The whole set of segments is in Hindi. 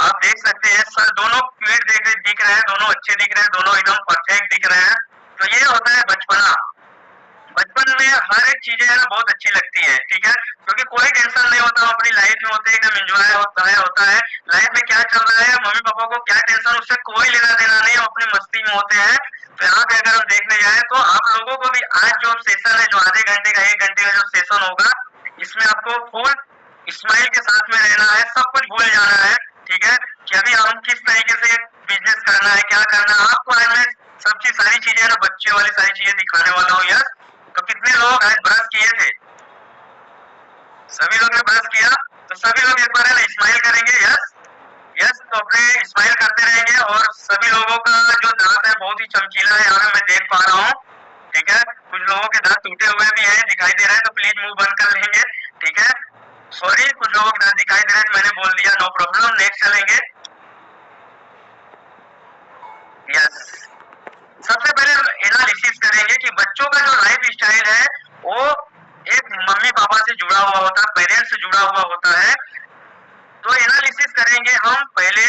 आप देख सकते हैं सर, दोनों क्यूट दिख रहे हैं, दोनों अच्छे दिख रहे हैं, दोनों एकदम परफेक्ट दिख रहे हैं। तो ये होता है बचपना। बचपन में हर एक चीजें है ना बहुत अच्छी लगती है, ठीक है, क्योंकि कोई टेंशन नहीं होता, हम अपनी लाइफ में होते हैं, एकदम एंजॉय होता है लाइफ में क्या चल रहा है, मम्मी पापा को क्या टेंशन, उससे कोई लेना देना नहीं, हम अपनी मस्ती में होते हैं। तो यहाँ पे अगर हम देखने जाए तो आप लोगों को भी आज जो सेशन है, जो आधे घंटे का 1 घंटे का जो सेशन होगा, इसमें आपको फुल स्माइल के साथ में रहना है, सब कुछ भूल जाना है, ठीक है, कि अभी हम किस तरीके से बिजनेस करना है, क्या करना है आपको। आज मैं सब चीज सारी चीजें ना बच्चे वाली सारी चीजें दिखाने वाला हूँ। यस, तो कितने लोग आज ब्रश किए थे? सभी लोग ने ब्रश किया। तो सभी लोग एक बार है ना स्माइल करेंगे। यस यस, तो अपने स्माइल करते रहेंगे। और सभी लोगों का जो दांत है बहुत ही चमकीला है, यहाँ मैं देख पा रहा हूँ, ठीक है, कुछ लोगों के दांत टूटे हुए भी हैं, दिखाई दे रहे हैं, तो प्लीज मुंह बंद कर लेंगे, ठीक है। सॉरी, कुछ लोगों के दांत दिखाई दे रहे हैं, मैंने बोल दिया, नो प्रॉब्लम, नेक्स्ट चलेंगे। यस, सबसे पहले एनालिसिस करेंगे कि बच्चों का जो लाइफ स्टाइल है वो एक मम्मी पापा से जुड़ा हुआ होता है, पेरेंट्स से जुड़ा हुआ होता है। तो एनालिसिस करेंगे हम पहले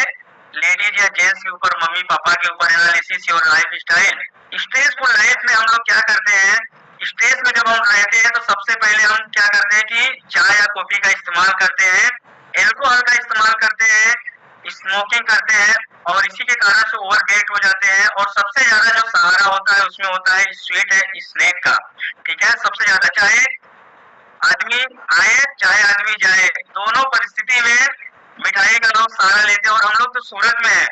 लेडीज या जेंट्स के ऊपर, मम्मी पापा के ऊपर एनालिसिस और लाइफ स्टाइल। स्ट्रेसफुल लाइफ में हम लोग क्या करते हैं, स्ट्रेस में जब हम रहते हैं तो सबसे पहले हम क्या करते हैं कि चाय या कॉफी का इस्तेमाल करते हैं, एल्कोहल का इस्तेमाल करते हैं, स्मोकिंग करते हैं, और इसी के कारण से ओवरवेट हो जाते हैं। और सबसे ज्यादा जो सहारा होता है उसमें होता है स्वीट है स्नैक का, ठीक है, सबसे ज्यादा, चाहे आदमी आए चाहे आदमी जाए, दोनों परिस्थिति में मिठाई का लोग सहारा लेते हैं। और हम लोग तो सूरत में है,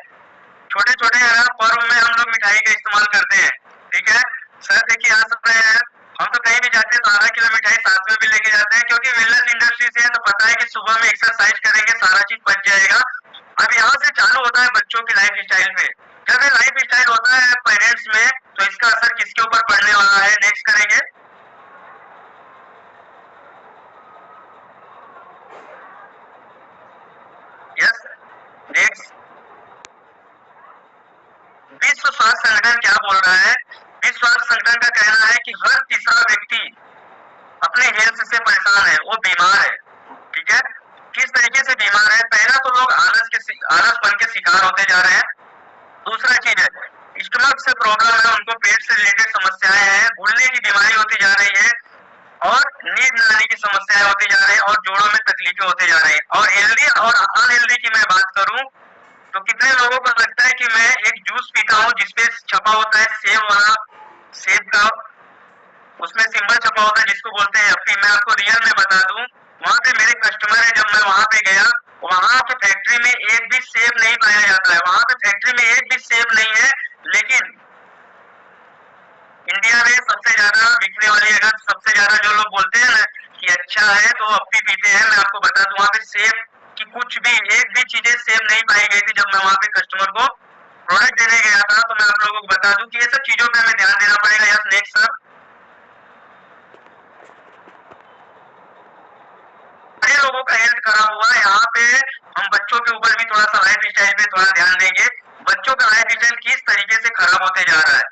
छोटे छोटे पर्व में हम लोग मिठाई का इस्तेमाल करते हैं, ठीक है। सर देखिए आ सकते हैं, हम तो कहीं भी जाते हैं तो आधा किलो मिठाई साथ में भी लेके जाते हैं, क्योंकि वेलनेस इंडस्ट्री से है तो पता है कि सुबह में एक्सरसाइज करेंगे सारा चीज बच जाएगा। अब यहाँ से चालू होता है बच्चों की लाइफ स्टाइल पे। जब ये लाइफ स्टाइल होता है पेरेंट्स में, तो इसका असर किसके ऊपर पड़ने वाला है, नेक्स्ट करेंगे। Yes, next. विश्व स्वास्थ्य संगठन क्या बोल रहा है? विश्व स्वास्थ्य संगठन का कहना है कि हर तीसरा व्यक्ति अपने हेल्थ से परेशान है, वो बीमार है, ठीक है। किस तरीके से बीमार है? पहला तो लोग आलसपन के शिकार होते जा रहे हैं। दूसरा चीज है स्टमक से प्रॉब्लम है, उनको पेट से रिलेटेड समस्याएं हैं, भूलने की बीमारी होती जा रही है, और नींद न आने की समस्याएं होती जा रही है, और जोड़ों में तकलीफें होती जा रही है। और हेल्दी और अनहेल्दी की मैं बात करूं तो कितने लोगों को लगता है कि मैं एक जूस पीता हूँ जिसपे छपा होता है सेब वाला, सेब का उसमें सिंबल छपा होता है जिसको बोलते हैं यप्पी। मैं आपको रियल में बता दूं, वहां पे मेरे कस्टमर है, जब मैं वहां पे गया, वहां पे फैक्ट्री में एक भी सेब नहीं पाया जाता है, वहां पे फैक्ट्री में एक भी सेब नहीं है। लेकिन इंडिया में सबसे ज्यादा बिकने वाली, अगर सबसे ज्यादा जो लोग बोलते हैं ना कि अच्छा है तो अप्पी पीते हैं, मैं आपको बता दूं वहां पे सेब की कुछ भी एक भी चीजें सेब नहीं पाई गई थी। जब मैं वहां पे कस्टमर को प्रोडक्ट देने गया था, तो मैं आप लोगों को बता दूं कि ये सब चीजों पे हमें ध्यान देना पड़ेगा। Yes, next sir. बड़े लोगों का हेल्थ खराब हुआ है, यहाँ पे हम बच्चों के ऊपर भी थोड़ा सा लाइफ स्टाइल पे थोड़ा ध्यान देंगे। बच्चों का लाइफ स्टाइल किस तरीके से खराब होते जा रहा है।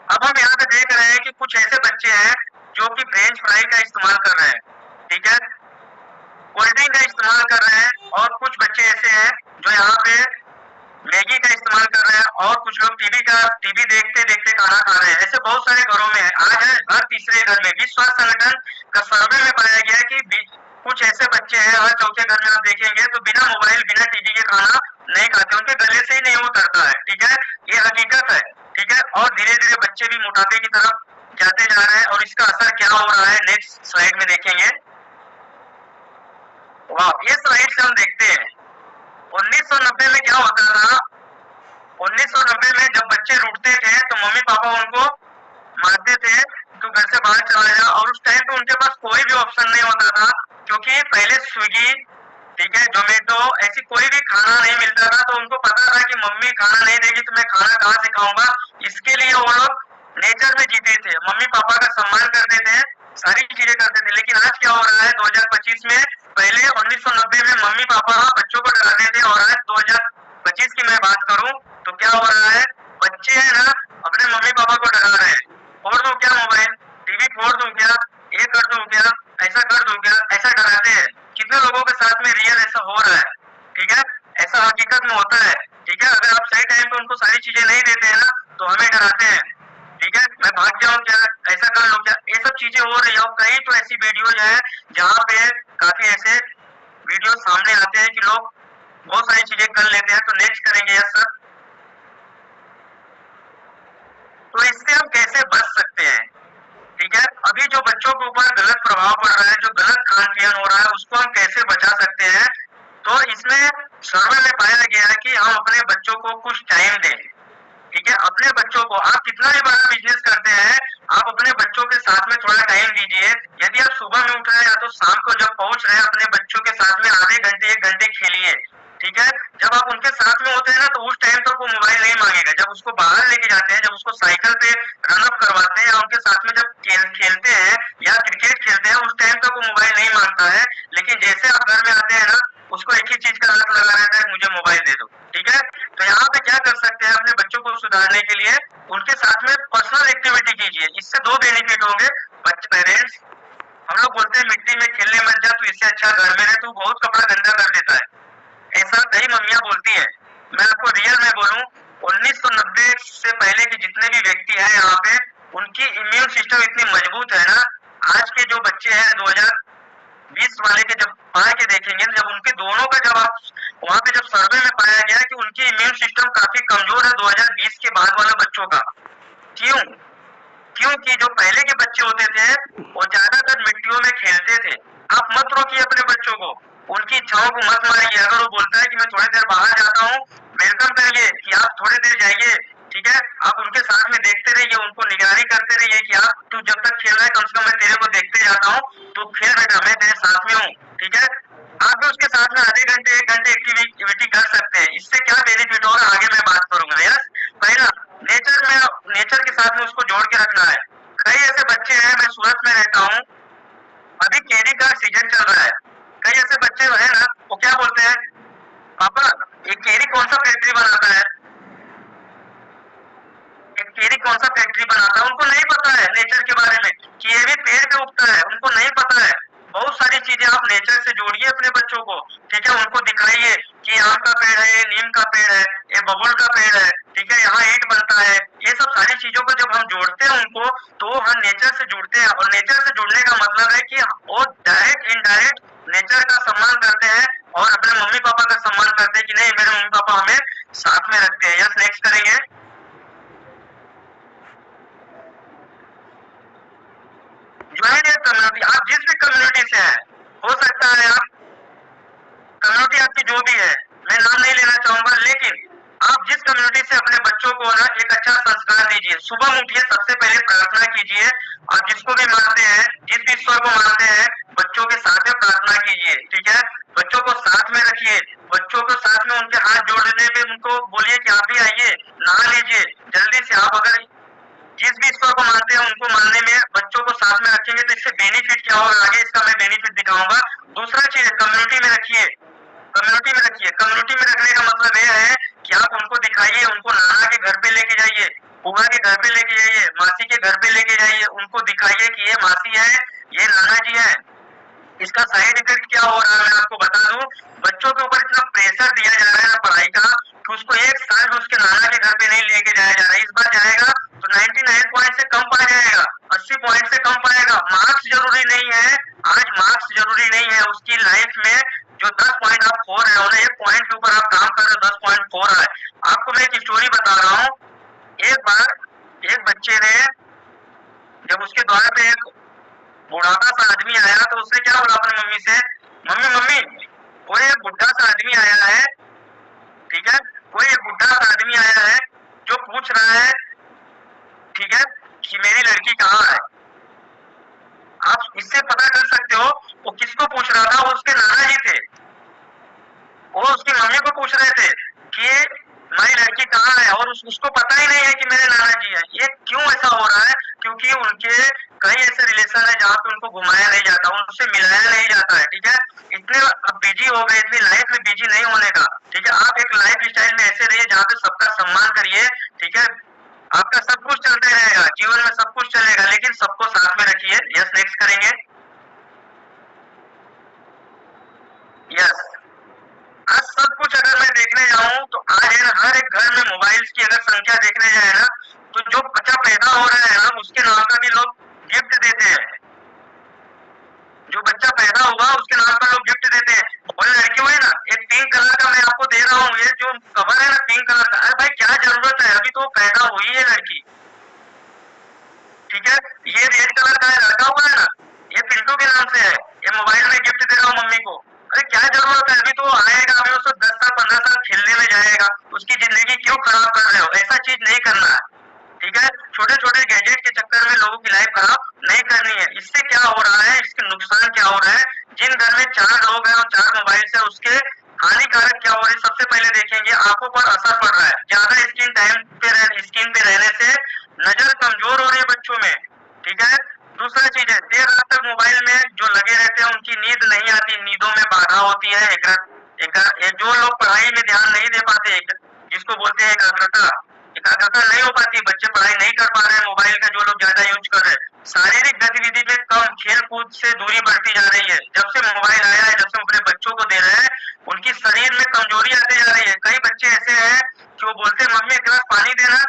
अब हम यहाँ पे देख रहे हैं कि कुछ ऐसे बच्चे हैं जो कि फ्रेंच फ्राई का इस्तेमाल कर रहे हैं, ठीक है, कोल्ड ड्रिंक का इस्तेमाल कर रहे हैं, और कुछ बच्चे ऐसे हैं जो यहाँ पे मैगी का इस्तेमाल कर रहे हैं, और कुछ लोग टीवी देखते देखते खाना खा रहे हैं। ऐसे बहुत सारे घरों में है, आज है हर तीसरे घर में। विश्व स्वास्थ्य संगठन का सर्वे में पाया गया कि कुछ ऐसे बच्चे हैं हर चौथे घर में, आप देखेंगे तो बिना मोबाइल बिना टीवी के खाना नहीं खाते, उनके गले से ही नहीं उतरता है, ठीक है, ये हकीकत है, ठीक है। और धीरे धीरे बच्चे भी मोटापे की तरफ जाते जा रहे हैं, और इसका असर क्या हो रहा है नेक्स्ट स्लाइड में देखेंगे। वाह, ये स्लाइड से हम देखते हैं 1990 में क्या होता था। 1990 में जब बच्चे रूठते थे तो मम्मी पापा उनको मारते थे, तो घर से बाहर चला जा, और उस टाइम पे उनके पास कोई भी ऑप्शन नहीं होता था, क्योंकि पहले स्विगी, ठीक है, जोमेटो, ऐसी कोई भी खाना नहीं मिलता था। तो उनको पता था कि मम्मी खाना नहीं देगी तो मैं खाना कहाँ से खाऊंगा। इसके लिए वो लोग नेचर में जीते थे, मम्मी पापा का सम्मान करते थे, सारी चीजें करते थे। लेकिन आज क्या हो रहा है 2025 में, पहले 1990 में मम्मी पापा बच्चों को डराते थे, और आज 2025 की मैं बात करूं तो क्या हो रहा है, बच्चे है ना अपने मम्मी पापा को डरा रहे हैं, फोड़ दूं क्या मोबाइल, टीवी फोड़ दूं क्या, ये कर दूं क्या, ऐसा कर दूं क्या, ऐसा डराते हैं। कितने लोगों के साथ में रियल ऐसा हो रहा है, ठीक है, ऐसा ऐसा हकीकत में होता है, ठीक है। अगर आप सही टाइम पे उनको सारी चीजें नहीं देते हैं ना तो हमें डराते हैं, ठीक है। मैं भाग जाऊं क्या, ऐसा कर लो क्या, ये सब चीजें हो रही है। और कई तो ऐसी वीडियोज है जहाँ पे काफी ऐसे वीडियो सामने आते हैं कि लोग बहुत सारी चीजें कर लेते हैं। तो नेक्स्ट करेंगे यस सर। तो इससे हम कैसे बच सकते हैं, ठीक है। अभी जो बच्चों के ऊपर गलत प्रभाव पड़ रहा है, जो गलत खान पियन हो रहा है, उसको हम कैसे बचा सकते हैं। तो इसमें सर्वे में पाया गया है कि हम अपने बच्चों को कुछ टाइम दें, ठीक है। अपने बच्चों को, आप कितना भी बड़ा बिजनेस करते हैं, आप अपने बच्चों के साथ में थोड़ा टाइम दीजिए। यदि आप सुबह में उठ रहे हैं या तो शाम को जब पहुंच रहे हैं, अपने बच्चों के साथ में आधे घंटे 1 घंटे खेलिए, ठीक है। जब आप उनके साथ में होते हैं ना तो उस टाइम तक वो मोबाइल नहीं मांगेगा। जब उसको बाहर लेके जाते हैं, जब उसको साइकिल पे रनअप करवाते हैं या उनके साथ में जब खेलते हैं या क्रिकेट खेलते हैं, उस टाइम तक वो मोबाइल नहीं मांगता है। लेकिन जैसे आप घर में आते हैं ना, उसको एक ही चीज का लत लगा रहता है, मुझे मोबाइल दे दो, ठीक है। तो यहाँ पे क्या कर सकते हैं, अपने बच्चों को सुधारने के लिए उनके साथ में पर्सनल एक्टिविटी कीजिए। इससे 2 बेनिफिट होंगे। बच्चे, पेरेंट्स, हम लोग बोलते हैं मिट्टी में खेलने मत जा, तो इससे अच्छा घर में रहे, तो बहुत कपड़ा गंदा कर देता है, ऐसा कई मम्मियां बोलती है। मैं आपको रियल में बोलूं, 1990 से पहले के जितने भी व्यक्ति हैं यहाँ पे, उनकी इम्यून सिस्टम इतनी मजबूत है ना। आज के जो बच्चे हैं 2020 वाले के जब पढ़ के देखेंगे, जब उनके दोनों का जब आप वहां पे जब सर्वे में पाया गया कि उनकी इम्यून सिस्टम काफी कमजोर है 2020 के बाद वाले बच्चों का। क्यों? क्योंकि जो पहले के बच्चे होते थे वो ज्यादातर मिट्टियों में खेलते थे। आप मत रोकिए अपने बच्चों को, उनकी इच्छाओं को मत मारिए। अगर वो बोलता है कि मैं थोड़ी देर बाहर जाता हूँ, वेलकम करिए कि आप थोड़ी देर जाइए, ठीक है। आप उनके साथ में देखते रहिए, उनको निगरानी करते रहिए कि आप, तू जब तक खेल रहा है कम से कम मैं तेरे को देखते जाता हूँ, तू खेल बेटा, मैं तेरे साथ में हूँ, ठीक है। आप भी उसके साथ में आधे घंटे 1 घंटे एक्टिविटी कर सकते हैं। इससे क्या बेनिफिट होगा आगे मैं बात करूंगा। यस, पहला, नेचर के साथ में उसको जोड़ के रखना है। कई ऐसे बच्चे हैं, मैं सूरत में रहता हूँ, अभी केरी का सीजन चल रहा है। कई ऐसे बच्चे है ना, वो क्या बोलते हैं, पापा ये केरी कौन सा फैक्ट्री बनाता है, एक केरी कौन सा फैक्ट्री बनाता है। उनको नहीं पता है नेचर के बारे में कि ये भी पेड़ पे उगता है, उनको नहीं पता है। बहुत सारी चीजें आप नेचर से जोड़िए अपने बच्चों को, ठीक है। उनको दिखाइए कि आम का पेड़ है, ये नीम का पेड़ है, ये बबुल का पेड़ है, ठीक है, यहाँ ईंट बनता है। ये सब सारी चीजों को जब हम जोड़ते हैं उनको, तो हम नेचर से जुड़ते हैं। और नेचर से जुड़ने का मतलब है कि वो डायरेक्ट इनडायरेक्ट नेचर का सम्मान करते हैं और अपने मम्मी पापा का सम्मान करते हैं कि नहीं मेरे मम्मी पापा हमें साथ में रखते हैं। यस, नेक्स्ट करेंगे। ज्वाइन ए कम्युनिटी, आप जिस भी कम्युनिटी से हैं, हो सकता है आप कम्युनिटी आपकी जो भी है, मैं नाम नहीं लेना चाहूंगा, लेकिन आप जिस कम्युनिटी से अपने बच्चों को ना एक अच्छा संस्कार दीजिए। सुबह उठिए, सबसे पहले प्रार्थना कीजिए। आप जिसको भी मानते हैं, जिस भी ईश्वर को मानते हैं, बच्चों के साथ में प्रार्थना कीजिए, ठीक है। बच्चों को साथ में रखिए, बच्चों को साथ में उनके हाथ जोड़ने में उनको बोलिए कि आप भी आइए, नहा लीजिए जल्दी से। आप अगर जिस भी ईश्वर को मानते हैं उनको मानने में बच्चों को साथ में रखेंगे तो इससे बेनिफिट क्या होगा आगे, इसका मैं बेनिफिट दिखाऊंगा। दूसरा चीज है, कम्युनिटी में रखिए, कम्युनिटी में रखिए। कम्युनिटी में रखने का मतलब यह है कि आप उनको दिखाइए, उनको नाना के घर पे लेके जाइए, बुआ के घर पे लेके जाइए, मासी के घर पे लेके जाइए, उनको दिखाइए कि ये मासी है, ये नाना जी है। इसका साइड इफेक्ट क्या हो रहा है मैं आपको बता दूं, बच्चों के ऊपर इतना प्रेशर दिया जा रहा है ना पढ़ाई का, कि उसको 1 साल में उसके नाना के घर पे नहीं लेके जाया जा रहा है। इस बार जाएगा तो 99 पॉइंट से कम पा जाएगा, 80 पॉइंट से कम पाएगा। मार्क्स जरूरी नहीं है, आज मार्क्स जरूरी नहीं है उसकी लाइफ में। जो 10 पॉइंट आप खो रहे हो ना, 1 पॉइंट के ऊपर आप काम कर रहे हो, 10 पॉइंट खो रहा है। आपको मैं एक स्टोरी बता रहा हूँ। एक बार एक बच्चे ने, जब उसके द्वार पे एक बुढ़ापा सा आदमी आया तो उसने क्या बोला अपनी मम्मी से, मम्मी मम्मी कोई एक बुढ़ा सा आदमी आया है, ठीक है, कोई एक बुढ़ा सा आदमी आया है जो पूछ रहा है, ठीक है, कि मेरी लड़की कहाँ है। आप इससे पता कर सकते हो वो किसको पूछ रहा था, वो उसके नाना जी थे। वो उसकी मम्मी को पूछ रहे थे कि मेरी लड़की कहाँ है, और उसको पता ही नहीं है कि मेरे नाना जी है। ये क्यों ऐसा हो रहा है, क्योंकि उनके कई ऐसे रिलेशन है जहाँ पे उनको घुमाया नहीं जाता, उनसे मिलाया नहीं जाता है, ठीक है। इतने अब बिजी हो गए, इतनी लाइफ में बिजी नहीं होने का, ठीक है। आप एक लाइफ स्टाइल में ऐसे रहिए जहाँ पे सबका सम्मान करिए, ठीक है। आपका सब कुछ चलते रहेगा, जीवन में सब कुछ चलेगा, लेकिन सबको साथ में रखिए। यस, नेक्स्ट करेंगे। यस, आज सब कुछ अगर मैं देखने मोबाइल्स की अगर संख्या देखने जाए ना, तो जो बच्चा पैदा हो रहा है ना उसके नाम का भी लोग गिफ्ट देते हैं। जो बच्चा पैदा हुआ उसके नाम पर लोग गिफ्ट देते हैं। और लड़कियों है ना, एक पिंक कलर का मैं आपको दे रहा हूँ, ये जो कवर है ना पिंक कलर का, अरे भाई क्या जरूरत है, अभी तो पैदा हुई है लड़की, ठीक है। ये रेड कलर का है, लड़का हुआ है ना, ये पिंटू के नाम से है, ये मोबाइल में गिफ्ट दे रहा हूँ मम्मी को। अरे क्या जरूरत है, अभी तो आएगा, अभी उसको 10 साल 15 साल खेलने में जाएगा, उसकी जिंदगी क्यों खराब कर रहे हो, ऐसा चीज नहीं करना है, ठीक है। छोटे छोटे गैजेट के चक्कर में लोगों की लाइफ खराब नहीं करनी है। इससे क्या हो रहा है, इसके नुकसान क्या हो रहा है, जिन घर में 4 लोग हैं और 4 मोबाइल से, उसके हानिकारक क्या हो रही है, सबसे पहले देखेंगे आंखों पर असर पड़ रहा है, ज्यादा स्क्रीन पे रहने से नजर कमजोर हो रही है बच्चों में, ठीक है। दूसरा चीज है, देर रात तक मोबाइल में जो लगे रहते हैं उनकी नींद नहीं आती, नींदों में बाधा होती है, जो लोग पढ़ाई में ध्यान नहीं दे पाते, जिसको बोलते हैं एकाग्रता नहीं हो पाती, बच्चे पढ़ाई नहीं कर पा रहे हैं, मोबाइल का जो लोग ज्यादा यूज कर रहे हैं, शारीरिक गतिविधि में कम, खेल कूद से दूरी बढ़ती जा रही है। जब से मोबाइल आया है, जब से अपने बच्चों को दे रहे हैं, उनकी शरीर में कमजोरी आती जा रही है। कई बच्चे ऐसे हैं कि वो बोलते हैं मम्मी एक गिलास पानी देना,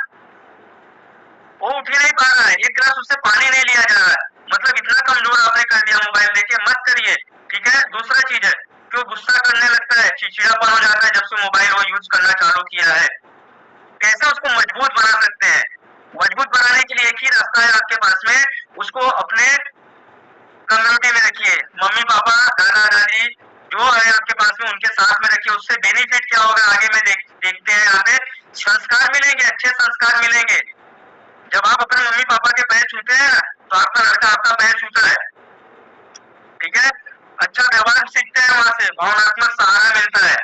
वो उठ ही नहीं पा रहा है, एक गिलास उससे पानी नहीं लिया जा रहा है, मतलब इतना कमजोर आपने कर दिया मोबाइल देके, मत करिए, ठीक है। दूसरा चीज है, क्यों गुस्सा करने लगता है, चिड़चिड़ापन हो जाता है जब से मोबाइल वो यूज करना चालू किया है। कैसे उसको मजबूत बना सकते हैं, मजबूत बनाने के लिए एक ही रास्ता है आपके पास में, उसको अपने कम्युनिटी में रखिए, मम्मी पापा दादा दादी जो है आपके पास में उनके साथ में रखिए। उससे बेनिफिट क्या होगा आगे में देखते हैं, यहाँ पे संस्कार मिलेंगे, अच्छे संस्कार मिलेंगे। जब आप अपने मम्मी पापा के पैर छूते हैं ना, तो आपका लड़का आपका पैर छूता है, ठीक है। अच्छा व्यवहार सीखते हैं, वहां से भावनात्मक सहारा मिलता है।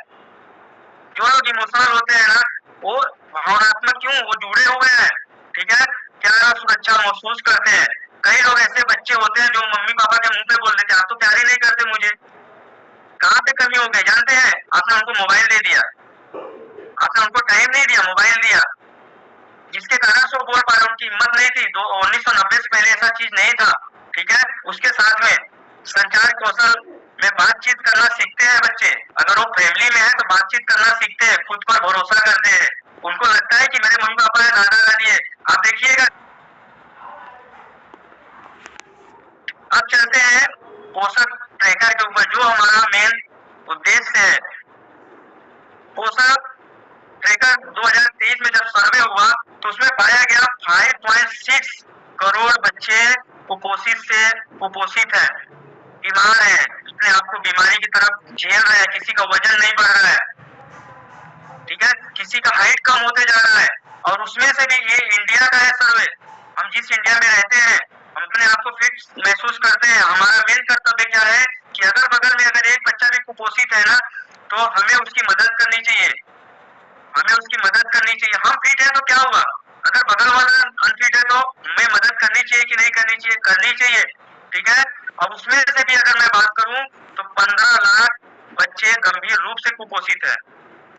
जो लोग इमोशनल होते हैं ना, वो भावनात्मक क्यों, वो जुड़े हुए हैं, ठीक है, प्यार सुरक्षा महसूस करते हैं। कई लोग ऐसे बच्चे होते हैं जो मम्मी पापा के मुंह पे बोल देते हैं आप तो प्यार ही नहीं करते मुझे। कहाँ पे कमी हो गई जानते हैं, आपने उनको मोबाइल दे दिया, आपने उनको टाइम नहीं दिया, मोबाइल दिया, जिसके कारण से वो बोल पा रहे, उनकी हिम्मत नहीं थी। 1990 से पहले ऐसा चीज नहीं था, ठीक है। उसके साथ में संचार कौशल में बातचीत करना सीखते हैं बच्चे, अगर वो फैमिली में है तो बातचीत करना सीखते हैं, खुद पर भरोसा करते हैं, उनको लगता है कि मेरे मम्मी पापा है, दादा दादी है। आप देखिएगा। अब चलते हैं पोषक ट्रैकर के ऊपर, जो हमारा मेन उद्देश्य है। पोषक ट्रैकर 2023 में जब सर्वे हुआ तो उसमें पाया गया 5.6 करोड़ बच्चे कुपोषित है, बीमार है, अपने आप को बीमारी की तरफ झेल रहे हैं, किसी का वजन नहीं बढ़ रहा है, ठीक है, किसी का हाइट कम होते जा रहा है। और उसमें से भी ये इंडिया का है सर्वे, हम जिस इंडिया में रहते हैं हम अपने आप को फिट महसूस करते हैं। हमारा मेन कर्तव्य क्या है कि अगर बगल में अगर एक बच्चा भी कुपोषित है ना, तो हमें उसकी मदद करनी चाहिए, हमें उसकी मदद करनी चाहिए। हम फिट है तो क्या हुआ, अगर बगल वाला अनफिट है तो हमें मदद करनी चाहिए कि नहीं करनी चाहिए, करनी चाहिए, ठीक है। अब उसमें से भी अगर मैं बात करूं तो 15 लाख बच्चे गंभीर रूप से कुपोषित है,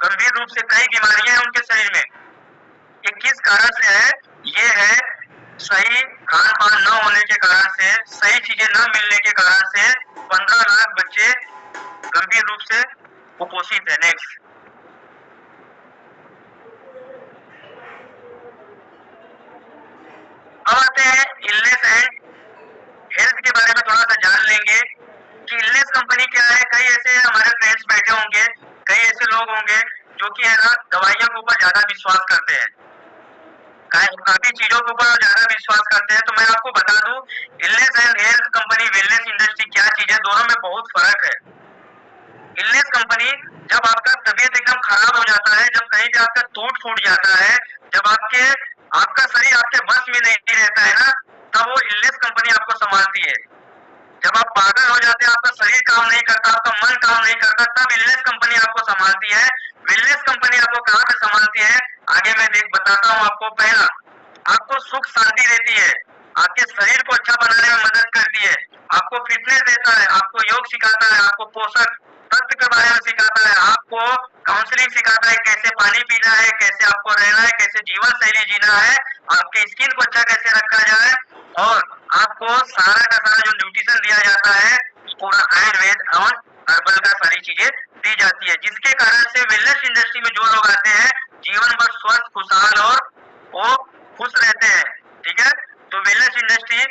गंभीर रूप से कई बीमारियां हैं उनके शरीर में। ये किस कारण से है, ये है सही खान पान न होने के कारण से, सही चीजें न मिलने के कारण से 15 लाख बच्चे गंभीर रूप से कुपोषित है। नेक्स्ट अब आते हैं इलनेस एंड हेल्थ के बारे में थोड़ा सा जान लेंगे कि इलनेस कंपनी क्या है। कई ऐसे हमारे फ्रेंड्स बैठे होंगे, कई ऐसे लोग होंगे जो कि है ना दवाइयों के ऊपर ज्यादा विश्वास करते हैं, काफी चीजों के ऊपर ज्यादा विश्वास करते हैं। तो मैं आपको बता दूं, illness and health company, wellness industry क्या चीज है, दोनों में बहुत फर्क है। इलनेस कंपनी, जब आपका तबीयत एकदम खराब हो जाता है, जब कहीं पे आपका टूट फूट जाता है, जब आपका शरीर आपके बस में नहीं रहता है ना, तब वो इलनेस कंपनी आपको संभालती है। जब आप पागल हो जाते हैं, आपका शरीर काम नहीं करता, आपका मन काम नहीं करता, तब इलनेस कंपनी आपको संभालती है। वेलनेस कंपनी आपको कहाँ पे संभालती है, आगे मैं बताता हूँ आपको। पहला, आपको सुख शांति देती है, आपके शरीर को अच्छा बनाने में मदद करती है, आपको फिटनेस देता है, आपको योग सिखाता है, आपको पोषक तत्व के बारे में सिखाता है, आपको काउंसलिंग सिखाता है, कैसे पानी पीना है, कैसे आपको रहना है, कैसे जीवन शैली जीना है, आपके स्किन को अच्छा कैसे रखा जाए, और आपको सारा का सारा जो न्यूट्रिशन दिया जाता है पूरा आयुर्वेद और हर्बल का सारी चीजें दी जाती है, जिसके कारण से वेलनेस इंडस्ट्री में जो लोग आते हैं जीवन भर स्वस्थ, खुशहाल और वो खुश रहते हैं। ठीक है, तो वेलनेस इंडस्ट्री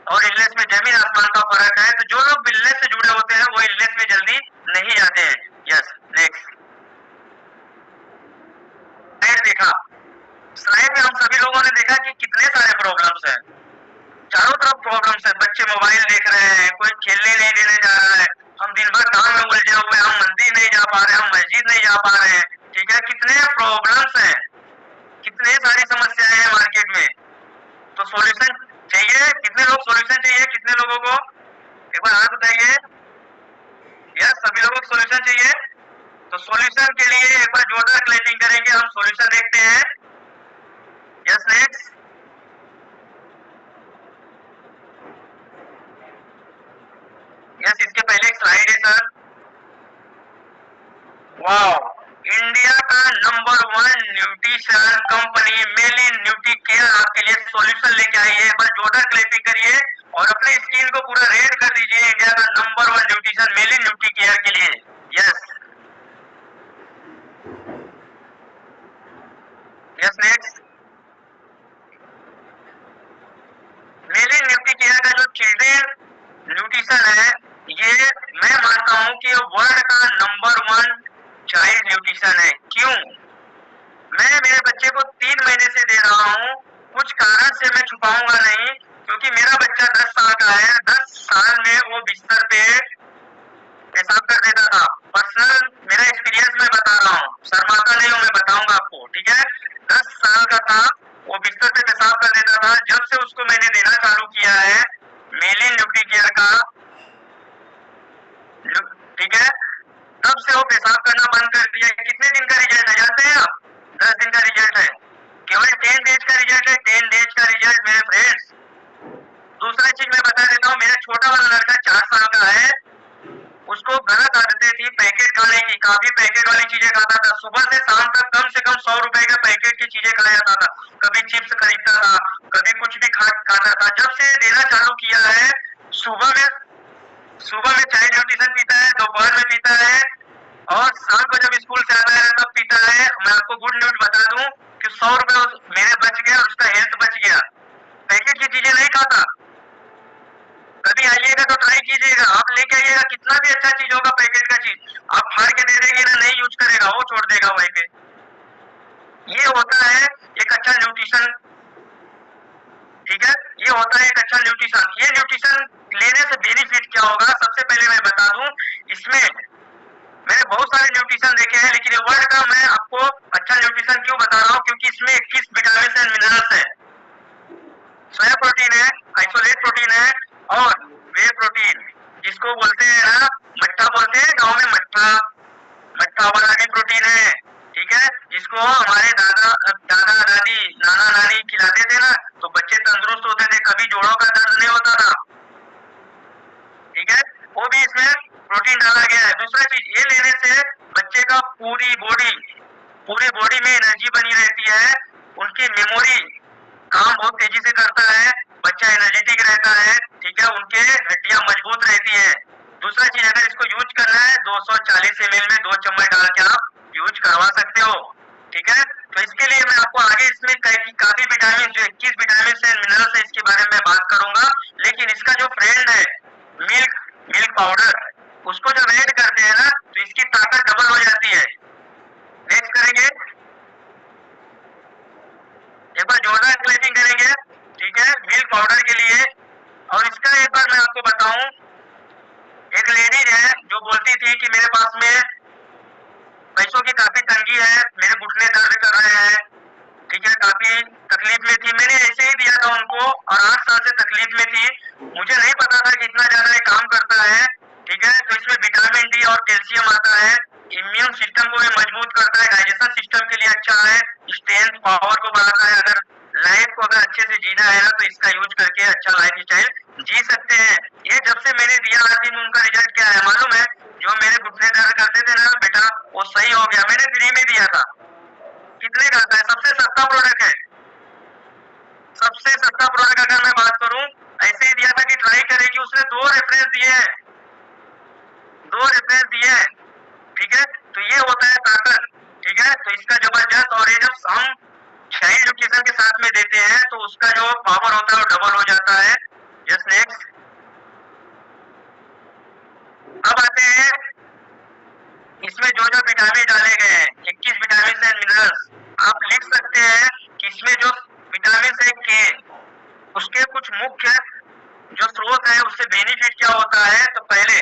और इलनेस में जमीन आसमान का फर्क है। तो जो लोग इलनेस से जुड़े होते हैं वो इलनेस में जल्दी नहीं जाते हैं। यस, नेक्स्ट स्लाइड देखा। स्लाइड में हम सभी लोगों ने देखा कि कितने सारे प्रॉब्लम्स हैं, चारों तरफ प्रॉब्लम्स है। बच्चे मोबाइल देख रहे हैं, कोई खेलने नहीं देने जा रहा है, हम दिन भर काम में उलझे हुए, हम मंदिर नहीं जा पा रहे, हम मस्जिद नहीं जा पा रहे हैं। ठीक है, कितने प्रॉब्लम्स हैं, कितने सारी समस्याएं हैं मार्केट में। तो सॉल्यूशन चाहिए, कितने लोग सॉल्यूशन चाहिए, कितने लोगों को एक बार हाथ बताइए। यस, सभी लोगों को सॉल्यूशन चाहिए। तो सॉल्यूशन के लिए एक बार जोरदार क्लैपिंग करेंगे, हम सॉल्यूशन देखते हैं। यस, नेक्स्ट यस, इसके पहले एक स्लाइड है सर। वाओ, इंडिया का number 1 nutrition company Melin Nutri Care आपके लिए सॉल्यूशन लेके आई है। एक बार जोरदार क्लैपिंग करिए और अपने स्क्रीन को पूरा रेड कर दीजिए इंडिया का number 1 nutrition Melin Nutri Care के लिए। Yes yes, next Melin Nutri Care का जो चिल्ड्रेन न्यूट्रिशन है, ये मैं मानता हूं कि वर्ल्ड का नंबर 1 चाइल्ड न्यूट्रिशन है। क्यों? मैं मेरे बच्चे को 3 महीने से दे रहा हूँ, कुछ कारण से मैं छुपाऊंगा नहीं, क्योंकि मेरा बच्चा 10 साल का है। 10 साल में वो बिस्तर पे पेशाब कर देता था। पर्सनल मेरा एक्सपीरियंस मैं बता रहा हूँ, शर्माता नहीं हूँ, मैं बताऊंगा आपको। ठीक है, 10 साल का था, वो बिस्तर पे पेशाब कर देता था। जब से उसको मैंने देना चालू किया है मेलिन न्यूट्री केयर का, ठीक है, तब से वो पेशाब करना बंद कर दिया। कितने दिन का रिजल्ट है जानते हैं आप? 10 दिन का रिजल्ट है, केवल 10 डेज का रिजल्ट है। 10 डेज का रिजल्ट मेरे फ्रेंड्स। दूसरा चीज मैं बता देता हूँ, मेरा छोटा वाला लड़का 4 साल का है, उसको गलत आदतें थी पैकेट खाने की, काफी पैकेट वाली चीजें खाता था। सुबह से शाम तक कम से कम 100 रुपए का पैकेट की चीजें खाया जाता था, कभी चिप्स खरीदता था, कभी कुछ भी खाता था। जब से देना चालू किया है, सुबह में चाय न्यूट्रिशन पीता है, दोपहर में पीता है, और शाम को जब स्कूल से आता है तब पीता है। मैं आपको गुड न्यूज बता दूं कि 100 रुपए मेरे बच गया, उसका हेल्थ बच गया। पैकेट की चीजें नहीं खाता। कभी आइएगा तो ट्राई कीजिएगा, आप लेके आइएगा, कितना भी अच्छा चीज होगा पैकेट का चीज आप फाड़ के दे देंगे ना, नहीं यूज करेगा, वो छोड़ देगा वहीं पे। ये होता है एक अच्छा न्यूट्रिशन। ठीक है, ये होता है एक अच्छा न्यूट्रिशन। ये न्यूट्रिशन लेने से बेनिफिट क्या होगा, सबसे पहले मैं बता दूं, इसमें मैंने बहुत सारे न्यूट्रिशन देखे हैं, लेकिन ये वर्ल्ड का मैं आपको अच्छा न्यूट्रिशन क्यों बता रहा हूँ, क्योंकि इसमें 21 विटामिन एंड मिनरल्स है, सोया प्रोटीन है, आइसोलेट प्रोटीन है, और वे प्रोटीन जिसको बोलते हैं ना, मट्ठा बोलते हैं गांव में, मट्ठा, मट्ठा वाला भी प्रोटीन है। ठीक है, जिसको हमारे दादा दादी नाना नानी खिलाते थे ना, तो बच्चे तंदुरुस्त होते थे, कभी जोड़ों का दर्द नहीं होता था। ठीक है, वो भी इसमें प्रोटीन डाला गया है। दूसरा चीज, ये लेने से बच्चे का पूरी बॉडी में एनर्जी बनी रहती है, उनकी मेमोरी काम बहुत तेजी से करता है, बच्चा एनर्जेटिक रहता है। ठीक है, उनके हड्डियां मजबूत रहती है। दूसरा चीज, अगर इसको यूज करना है 240 ml में 2 चम्मच डाल के आप यूज करवा सकते हो। ठीक है, तो इसके लिए मैं आपको आगे इसमें काफी विटामिन, जो 21 विटामिन एंड मिनरल्स है, इसके बारे में बात करूंगा। लेकिन इसका जो फ्रेंड है मिल्क पाउडर, उसको जब ऐड करते हैं ना, तो इसकी ताकत डबल हो जाती है। नेक्स्ट करेंगे, एक बार जोरदार क्लैपिंग करेंगे। ठीक है, मिल्क पाउडर के लिए। और इसका एक बार मैं आपको बताऊं, एक लेडीज है जो बोलती थी कि मेरे पास में पैसों की काफी तंगी है, मेरे घुटने दर्द कर रहे हैं। ठीक है, काफी तकलीफ में थी, मैंने ऐसे ही दिया था उनको, और 8 साल से तकलीफ में थी। मुझे नहीं पता था कि इतना ज्यादा ये काम करता है। ठीक है, तो इसमें विटामिन डी और कैल्शियम आता है, इम्यून सिस्टम को भी मजबूत करता है, डाइजेशन सिस्टम के लिए अच्छा है, स्ट्रेंथ पावर को बढ़ाता है। अगर लाइफ को अगर अच्छे से जीना है ना, तो इसका यूज करके अच्छा लाइफ स्टाइल जी सकते हैं। ये जब से मैंने दिया, आज में उनका रिजल्ट क्या है मालूम है? जो मेरे घुटने दर्द करते थे ना बेटा, वो सही हो गया। मैंने फ्री में दिया था। कितने का आता है? सबसे सस्ता प्रोडक्ट है, सबसे सस्ता प्रोडक्ट। अगर मैं बात करूं, ऐसे ही दिया था कि ट्राई करेगी। उसने 2 रेफरेंस दिए हैं, 2 रेफरेंस है, तो इसका जबरदस्त, और ये जब हम चाइल्ड न्यूट्रिशन के साथ में देते हैं तो उसका जो पावर होता है वो डबल हो जाता है। Yes next. अब आते हैं इसमें जो जो विटामिन डाले गए हैं, 21 विटामिन एंड मिनरल्स। आप लिख सकते हैं कि इसमें जो विटामिन है के, उसके कुछ मुख्य जो स्रोत है, उससे बेनिफिट क्या होता है। तो पहले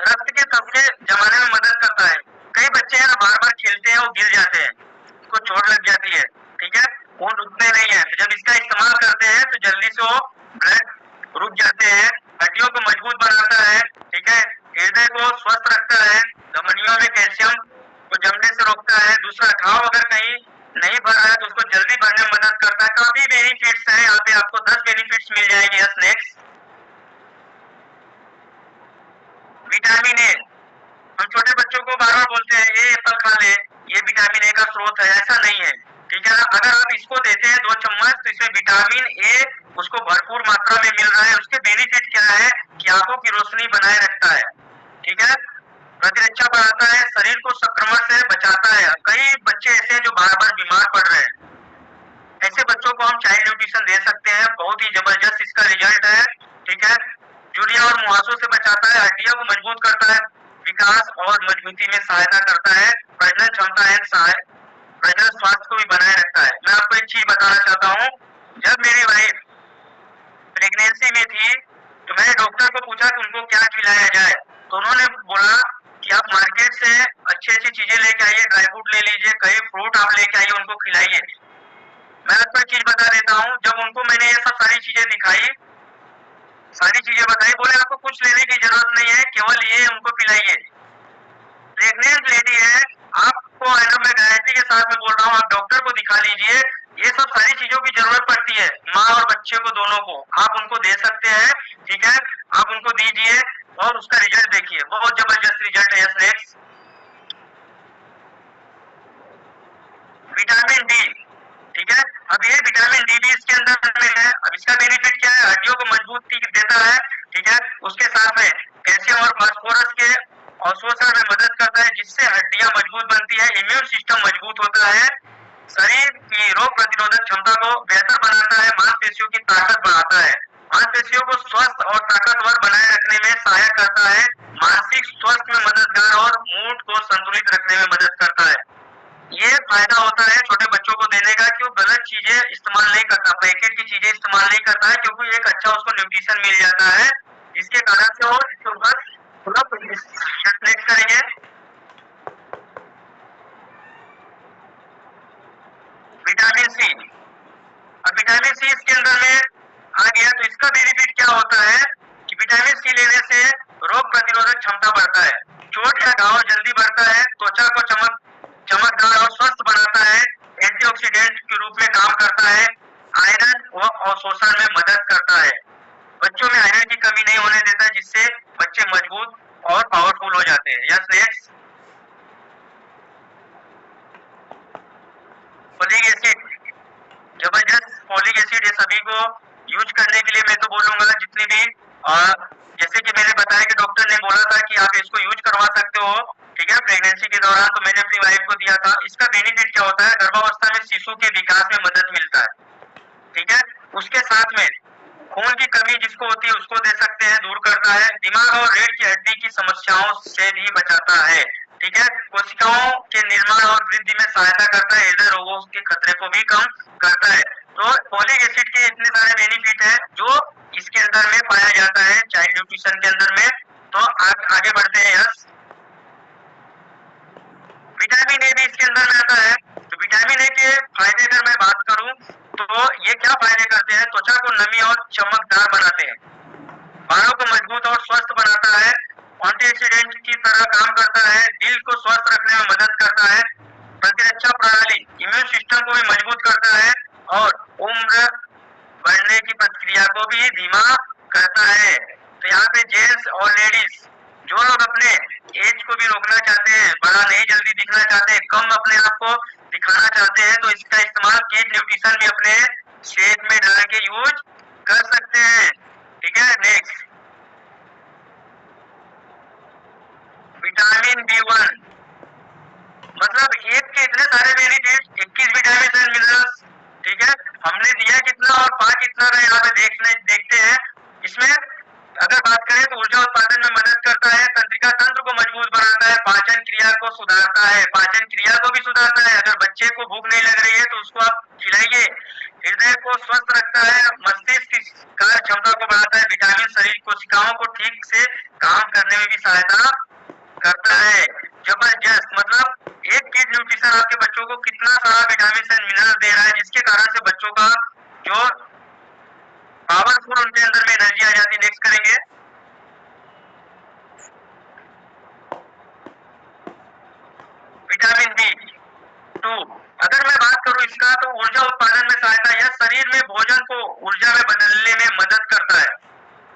रक्त के तत्व जमाने में मदद करता है। कई बच्चे हैं बार बार खेलते हैं, वो गिर जाते हैं, उसको चोट लग जाती है, ठीक है, वो रुकते नहीं है। तो जब इसका इस्तेमाल करते हैं तो जल्दी से वो ब्लड रुक जाते हैं। हड्डियों को मजबूत बनाता है, ठीक है, हृदय को स्वस्थ रखता है, धमनियों में कैल्शियम को जमने से रोकता है। दूसरा, घाव अगर कहीं नहीं भर रहा है तो उसको जल्दी भरने में मदद करता है। काफी बेनिफिट्स है, यहाँ पे आपको 10 बेनिफिट्स मिल जाएंगे। Yes next. विटामिन ए, हम छोटे बच्चों को बार बार बोलते हैं ये एप्पल खा ले, ये विटामिन ए का स्रोत है, ऐसा नहीं है, ठीक है। अगर आप इसको देते हैं 2 चम्मच, तो इसमें विटामिन ए उसको भरपूर मात्रा में मिल रहा है। उसके बेनिफिट क्या है कि आंखों की रोशनी बनाए रखता है, ठीक है, प्रतिरक्षा बढ़ाता है, शरीर को संक्रमण से बचाता है। कई बच्चे ऐसे हैं जो बार बार बीमार पड़ रहे हैं, ऐसे बच्चों को हम चाइल्ड न्यूट्रिशन दे सकते हैं। बहुत ही जबरदस्त इसका रिजल्ट है, ठीक है। झुर्रियां और मुहासों से बचाता है, हड्डियों को मजबूत करता है, विकास और मजबूती में सहायता करता है, प्रजनन क्षमता एवं प्रजनन स्वास्थ्य को भी बनाए रखता है। मैं आपको एक चीज बताना चाहता हूँ, जब मेरी वाइफ प्रेगनेंसी में थी तो मैंने डॉक्टर को पूछा कि उनको क्या खिलाया जाए, तो उन्होंने बोला कि आप मार्केट से अच्छी अच्छी चीजें लेके आइए, ड्राई फ्रूट ले लीजिए, कई फ्रूट आप लेके आइए, उनको खिलाइए। मैं आपको एक चीज बता देता हूँ, जब उनको मैंने ये सब सारी चीजें दिखाई, सारी चीजें बताई, बोले आपको कुछ लेने की जरूरत नहीं है, केवल ये उनको पिलाइए। प्रेग्नेंट लेडी है, आपको मैं गारंटी के साथ में बोल रहा हूँ, आप डॉक्टर को दिखा लीजिए, ये सब सारी चीजों की जरूरत पड़ती है, माँ और बच्चे को दोनों को आप उनको दे सकते हैं, ठीक है, आप उनको दीजिए और उसका रिजल्ट देखिए, बहुत जबरदस्त रिजल्ट है। Yes next. विटामिन डी, ठीक है, अब ये विटामिन डी भी इसके अंदर में है। अब इसका बेनिफिट क्या है, हड्डियों को मजबूती देता है, ठीक है, उसके साथ में कैल्शियम और फास्फोरस के अवशोषण में मदद करता है, जिससे हड्डियां मजबूत बनती है, इम्यून सिस्टम मजबूत होता है, शरीर की रोग प्रतिरोधक क्षमता को बेहतर बनाता है, मांसपेशियों की ताकत बढ़ाता है, मांसपेशियों को स्वस्थ और ताकतवर बनाए रखने में सहायक करता है, मानसिक स्वास्थ्य में मददगार और मूड को संतुलित रखने में मदद करता है। ये फायदा होता है छोटे बच्चों को देने का कि वो गलत चीजें इस्तेमाल नहीं करता, पैकेट की चीजें इस्तेमाल नहीं करता है, क्योंकि एक अच्छा उसको न्यूट्रिशन मिल जाता है, जिसके कारण से वो इसके ऊपर नेक्स्ट करेंगे। विटामिन सी, अब विटामिन सी इसके अंदर में आ गया, तो इसका बेनिफिट क्या होता है कि विटामिन सी लेने से रोग प्रतिरोधक क्षमता बढ़ता है, चोट या घाव जल्दी बढ़ता है, त्वचा को चमकदार और स्वस्थ बनाता है, एंटीऑक्सीडेंट के रूप में काम करता है, आयरन व अवशोषण में मदद करता है, बच्चों में आयरन की कमी नहीं होने देता, जिससे बच्चे मजबूत और पावरफुल हो जाते हैं। Yes next. फोलिक एसिड, जबरदस्त फोलिक एसिड, ये सभी को यूज करने के लिए मैं तो बोलूंगा, जितने भी जैसे कि मैंने बताया कि डॉक्टर ने बोला था कि आप इसको यूज करवा सकते हो, ठीक है, प्रेगनेंसी के दौरान, तो मैंने अपनी वाइफ को दिया था। इसका बेनिफिट क्या होता है, गर्भावस्था में शिशु के विकास में मदद मिलता है, ठीक है, उसके साथ में खून की कमी जिसको होती है उसको दे सकते हैं, दूर करता है, दिमाग और रीढ़ की हड्डी की समस्याओं से भी बचाता है, ठीक है, कोशिकाओं के निर्माण और वृद्धि में सहायता करता है, हृदय रोगों के खतरे को भी कम करता है। तो फोलिक एसिड के इतने सारे बेनिफिट है जो इसके अंदर में पाया जाता है चाइल्ड न्यूट्रिशन के अंदर में। तो आगे बढ़ते हैं। यस, विटामिन ए भी इसके अंदर में आता है। तो विटामिन ए के फायदे अगर मैं बात करूं तो ये क्या फायदे करते हैं, त्वचा को नमी और चमकदार बनाते हैं, बालों को मजबूत और स्वस्थ बनाता है, एंटीऑक्सीडेंट की तरह काम करता है, दिल को स्वस्थ रखने में मदद करता है, प्रतिरक्षा प्रणाली इम्यून सिस्टम को भी मजबूत करता है, और उम्र बढ़ने की प्रक्रिया को भी धीमा करता है। तो यहाँ पे जेंट्स और लेडीज जो लोग अपने एज को भी रोकना चाहते हैं, बड़ा नहीं जल्दी दिखना चाहते हैं, कम अपने आप को दिखाना चाहते हैं, तो इसका इस्तेमाल किड न्यूट्रिशन भी अपने सेहत में डाल के यूज कर सकते हैं, ठीक है। नेक्स्ट, विटामिन B1, मतलब एक के इतने सारे बेनिफिट, 21 विटामिन एंड मिनरल्स, ठीक है। हमने दिया कितना और पा कितना रहे यहाँ पे देखते हैं। इसमें अगर बात करें तो ऊर्जा उत्पादन में मदद करता है, तंत्रिका तंत्र को मजबूत बनाता है, पाचन क्रिया को सुधारता है, पाचन क्रिया को भी सुधारता है। अगर बच्चे को भूख नहीं लग रही है तो उसको आप खिलाइए। हृदय को स्वस्थ रखता है, मस्तिष्क की कार्य क्षमता को बढ़ाता है, विटामिन शरीर कोशिकाओं को ठीक से काम करने में भी सहायता करता है। जबरदस्त, मतलब एक किड न्यूट्रिशन आपके बच्चों को कितना सारा विटामिन एंड मिनरल दे रहा है, जिसके कारण से बच्चों का जो पावरफुल उनके अंदर में एनर्जी आ जाती है। नेक्स्ट करेंगे, विटामिन बी 2। अगर मैं बात करूं इसका तो ऊर्जा उत्पादन में सहायता, यह शरीर में भोजन को ऊर्जा में बदलने में मदद करता है।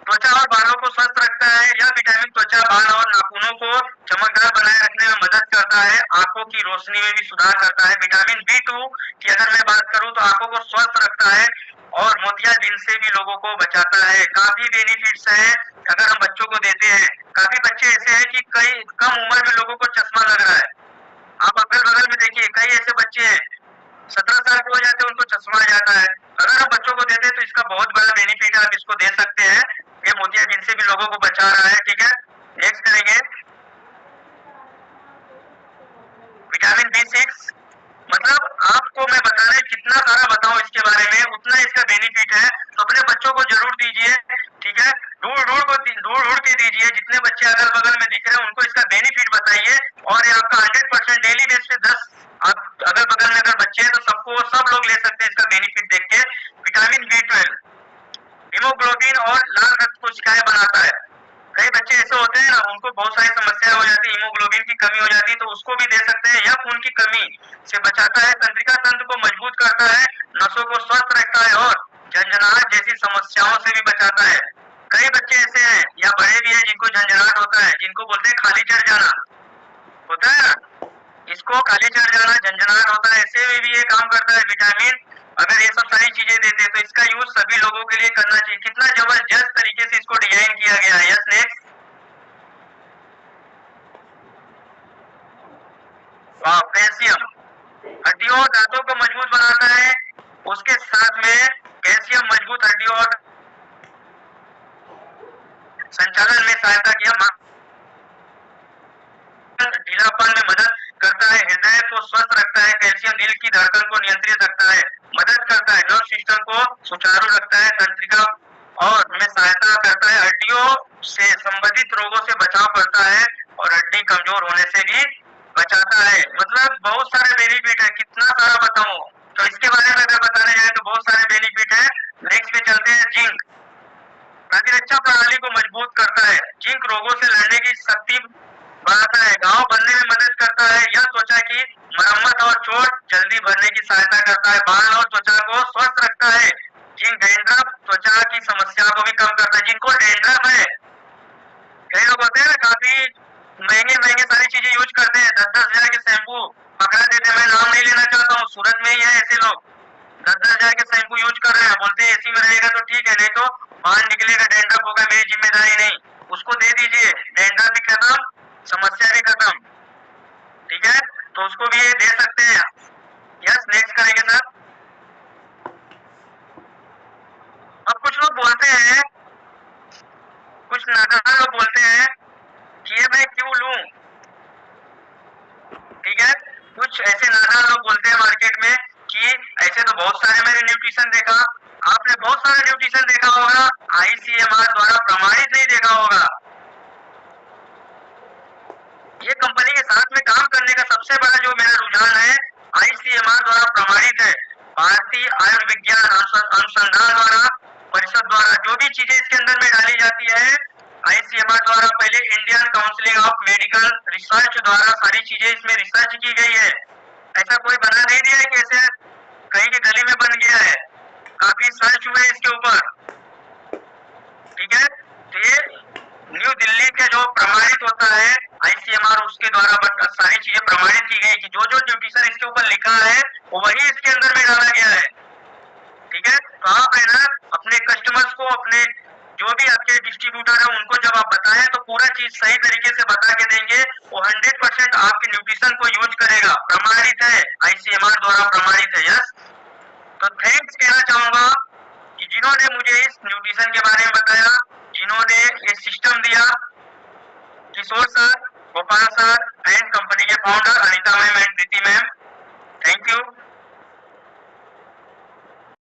त्वचा और बालों को स्वस्थ रखता है, यह विटामिन त्वचा, बाल और नाखूनों को चमकदार बनाए रखने में मदद करता है, आंखों की रोशनी में भी सुधार करता है। विटामिन बी 2 की अगर मैं बात करूं तो आंखों को स्वस्थ रखता है और मोतियाबिंद से भी लोगों को बचाता है। काफी बेनिफिट्स हैं अगर हम बच्चों को देते हैं। काफी बच्चे ऐसे हैं कि कई कम उम्र में लोगों को चश्मा लग रहा है। आप अगल बगल में देखिए, कई ऐसे बच्चे हैं 17 साल के हो जाते हैं उनको चश्मा आ जाता है। अगर हम बच्चों को देते हैं तो इसका बहुत बड़ा बेनिफिट है, आप इसको दे सकते हैं। ये मोतियाबिंद से भी लोगों को बचा रहा है, ठीक है। नेक्स्ट करेंगे, विटामिन बी 6। मतलब आपको मैं बताने जितना सारा बताऊं इसके बारे में उतना इसका बेनिफिट है, तो अपने बच्चों को जरूर दीजिए, ठीक है। ढूंढ के दीजिए, जितने बच्चे अगल बगल में दिख रहे हैं उनको इसका बेनिफिट बताइए। और ये आपका 100% डेली बेस पे 10 आप अगल बगल में अगर बच्चे हैं तो सब लोग ले सकते हैं इसका बेनिफिट देख के। विटामिन बी 12 हीमोग्लोबिन और लाल रक्त कोशिकाएं बनाता है। कई बच्चे ऐसे होते हैं ना, उनको बहुत सारी समस्या हो जाती है, हीमोग्लोबिन की कमी हो जाती है, तो उसको भी दे सकते हैं। यह खून की कमी से बचाता है, तंत्रिका तंत्र को मजबूत करता है, नसों को स्वस्थ रखता है और झंझनाहट जैसी समस्याओं से भी बचाता है। कई बच्चे ऐसे हैं या बड़े भी हैं जिनको झंझनाहट होता है, जिनको बोलते हैं खाली चढ़ जाना होता है ना, इसको खाली चढ़ जाना, झंझनाहट होता है, ऐसे में भी ये काम करता है विटामिन। अगर ये सब सारी चीजें देते तो इसका यूज सभी लोगों के लिए करना चाहिए। कितना जबरदस्त तरीके से इसको डिजाइन किया गया है। यस, नेक्स्ट, कैल्शियम हड्डियों और दांतों को मजबूत बनाता है, उसके साथ में कैल्शियम मजबूत हड्डियों और संचालन में सहायता किया, ढीलापन में मदद करता है, हृदय को स्वस्थ रखता है, कैल्शियम दिल की धड़कन को नियंत्रित रखता है, मदद करता है, नर्व सिस्टम को सुचारू रखता है, तंत्रिका और में सहायता करता है, हड्डियों से संबंधित रोगों से बचाव करता है और हड्डी कमजोर होने से भी बचाता है। मतलब बहुत सारे बेनिफिट है, कितना सारा बताऊं। तो इसके बारे में अगर बताने जाए तो बहुत सारे बेनिफिट है। नेक्स्ट पे चलते हैं, जिंक प्रतिरक्षा प्रणाली को मजबूत करता है, जिंक रोगों से लड़ने की शक्ति बढ़ाता है, घाव बनने में मदद करता है, यह त्वचा की मरम्मत और चोट जल्दी भरने की सहायता करता है, बाल और त्वचा को स्वस्थ रखता है, जिंक डैंड्रफ त्वचा की समस्या को भी कम करता है। जिनको डैंड्रफ है, कई लोग होते हैं ना काफी महंगे सारी चीजें यूज करते हैं, 10-10 हजार के शैम्पू पकड़ा देते हैं। मैं नाम नहीं लेना चाहता हूँ, सूरत में ही है ऐसे लोग 10-10 हजार के शैम्पू यूज कर रहे हैं, बोलते हैं एसी में रहेगा तो ठीक है, नहीं तो बाहर निकलेगा, डैंड्रफ होगा, मेरी जिम्मेदारी नहीं। उसको दे दीजिए, डैंड्रफ भी खत्म, समस्या भी खत्म, ठीक है। तो उसको भी ये दे सकते हैं। यस, नेक्स्ट करेंगे सर। अब कुछ लोग बोलते हैं, कुछ नादान लोग बोलते हैं कि ये मैं क्यों लूं, ठीक है। कुछ ऐसे नादान लोग बोलते हैं मार्केट में कि ऐसे तो बहुत सारे मैंने न्यूट्रिशन देखा। आपने बहुत सारे न्यूट्रिशन देखा होगा, ICMR द्वारा प्रमाणित नहीं देखा होगा। ये कंपनी के साथ में काम करने का सबसे बड़ा जो मेरा रुझान है, ICMR द्वारा प्रमाणित है, भारतीय आयुर्विज्ञान अनुसंधान द्वारा परिषद द्वारा जो भी चीजें इसके अंदर में डाली जाती है, ICMR द्वारा, पहले Indian council of medical research द्वारा सारी चीजें इसमें रिसर्च की गई है। ऐसा कोई बना नहीं दिया है कि ऐसे कहीं की गली में बन गया है, काफी सर्च हुए इसके ऊपर, ठीक है। तो ये न्यू दिल्ली के जो प्रमाणित होता है ICMR, उसके द्वारा सारी चीजें प्रमाणित की गई कि जो जो न्यूट्रिशन इसके ऊपर लिखा है वो वही इसके अंदर में डाला गया है, ठीक है। तो आप है ना अपने कस्टमर्स को, अपने जो भी आपके डिस्ट्रीब्यूटर है उनको जब आप बताएं तो पूरा चीज सही तरीके से बता के देंगे। वो 100% आपके न्यूट्रिशन को यूज करेगा, प्रमाणित है, ICMR द्वारा प्रमाणित है। यस, तो थैंक्स कहना चाहूंगा कि जिन्होंने मुझे इस न्यूट्रिशन के बारे में बताया, जिन्होंने ये सिस्टम दिया, Kishore sir, Gopal sir and company के founder Anita ma'am and Preeti ma'am, thank you.